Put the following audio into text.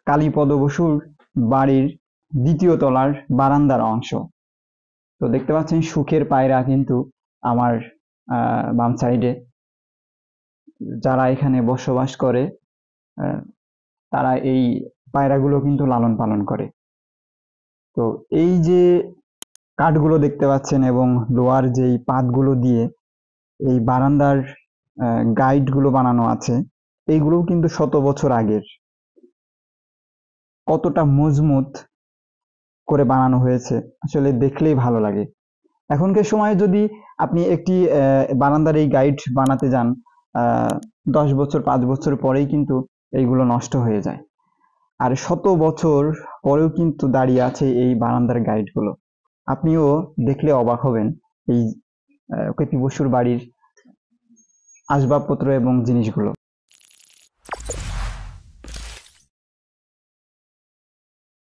কালীপদ বসুর বাড়ির দ্বিতীয় তলার বারান্দার অংশ। তো দেখতে পাচ্ছেন সুখের পায়রা কিন্তু আমার বাম সাইডে। যারা এখানে বসবাস করে তারা এই পায়রাগুলো কিন্তু লালন পালন করে। তো এই যে কাঠগুলো দেখতে পাচ্ছেন এবং লোহার যেই পাতগুলো দিয়ে এই বারান্দার গাইড গুলো বানানো আছে, এইগুলো কিন্তু শত বছর আগের। কতটা মজবুত করে বানানো হয়েছে আসলে দেখলেই ভালো লাগে। এখনকার সময়ে যদি আপনি একটি বারান্দার এই গাইড বানাতে যান, 10 বছর 5 বছর পরেই কিন্তু এইগুলো নষ্ট হয়ে যায়। আর শত বছর পরেও কিন্তু দাঁড়িয়ে আছে এই বারান্দার গাইডগুলো। আপনিও দেখলে অবাক হবেন এই কৃতি বসুর বাড়ির আসবাবপত্র এবং জিনিসগুলো।